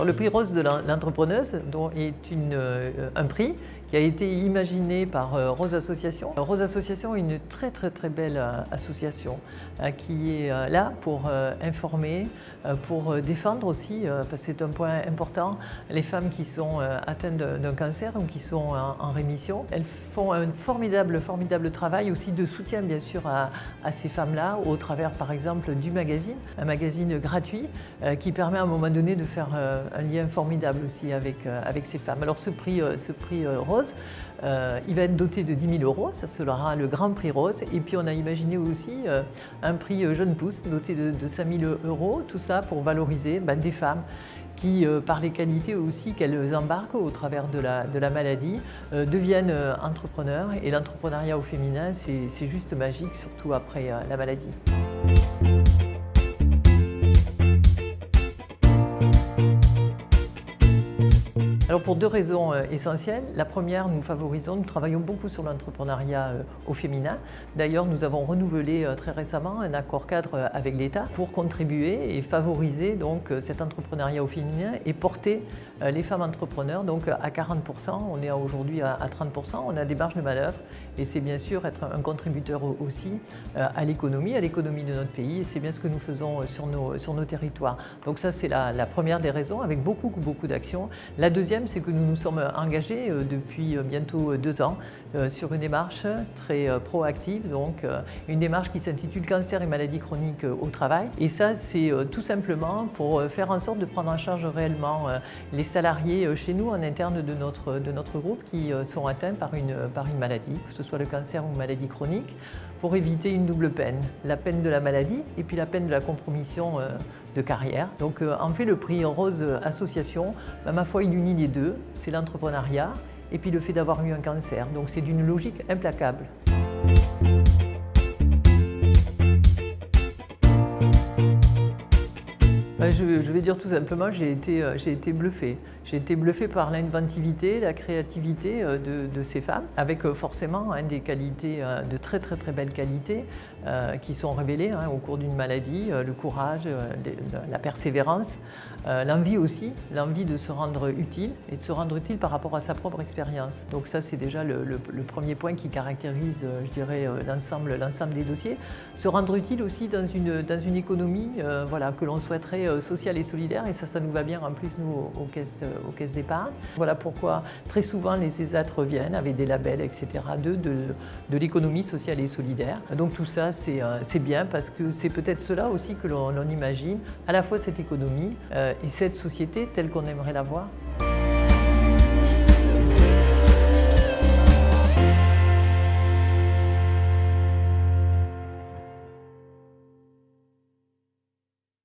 Le prix rose de l'entrepreneuse est un prix qui a été imaginé par Rose Association. Rose Association est une très belle association qui est là pour informer, pour défendre aussi, parce que c'est un point important, les femmes qui sont atteintes d'un cancer ou qui sont en rémission. Elles font un formidable travail aussi de soutien bien sûr à ces femmes-là au travers par exemple du magazine, un magazine gratuit qui permet à un moment donné de faire un lien formidable aussi avec ces femmes. Alors ce prix Rose, il va être doté de 10 000 €, ça sera le grand prix Rose. Et puis on a imaginé aussi un prix Jeune Pousse doté de 5 000 €, tout ça pour valoriser des femmes qui, par les qualités aussi qu'elles embarquent au travers de la maladie, deviennent entrepreneurs. Et l'entrepreneuriat au féminin, c'est juste magique, surtout après la maladie. Alors pour deux raisons essentielles. La première, nous travaillons beaucoup sur l'entrepreneuriat au féminin. D'ailleurs, nous avons renouvelé très récemment un accord cadre avec l'État pour contribuer et favoriser donc cet entrepreneuriat au féminin et porter les femmes entrepreneurs donc à 40%. On est aujourd'hui à 30%. On a des marges de manœuvre et c'est bien sûr être un contributeur aussi à l'économie de notre pays. Et c'est bien ce que nous faisons sur nos territoires. Donc ça, c'est la première des raisons, avec beaucoup d'actions. La deuxième, c'est que nous nous sommes engagés depuis bientôt 2 ans sur une démarche très proactive, donc une démarche qui s'intitule Cancer et maladies chroniques au travail. Et ça, c'est tout simplement pour faire en sorte de prendre en charge réellement les salariés chez nous en interne de notre groupe qui sont atteints par une maladie, que ce soit le cancer ou une maladie chronique, pour éviter une double peine, la peine de la maladie et puis la peine de la compromission de carrière. Donc en fait, le prix Rose Association, ma foi, il unit les deux, c'est l'entrepreneuriat et puis le fait d'avoir eu un cancer. Donc c'est d'une logique implacable. Je vais dire tout simplement, j'ai été bluffé. J'ai été bluffé par l'inventivité, la créativité de ces femmes, avec forcément des qualités, de très belles qualités qui sont révélées au cours d'une maladie, le courage, la persévérance, l'envie aussi, l'envie de se rendre utile et de se rendre utile par rapport à sa propre expérience. Donc ça, c'est déjà le premier point qui caractérise, je dirais, l'ensemble des dossiers. Se rendre utile aussi dans une économie voilà, que l'on souhaiterait sociale et solidaire, et ça nous va bien en plus nous aux caisses d'épargne. Voilà pourquoi très souvent les ESAT reviennent avec des labels, etc. de l'économie sociale et solidaire. Donc tout ça c'est bien parce que c'est peut-être cela aussi que l'on imagine, à la fois cette économie et cette société telle qu'on aimerait la voir.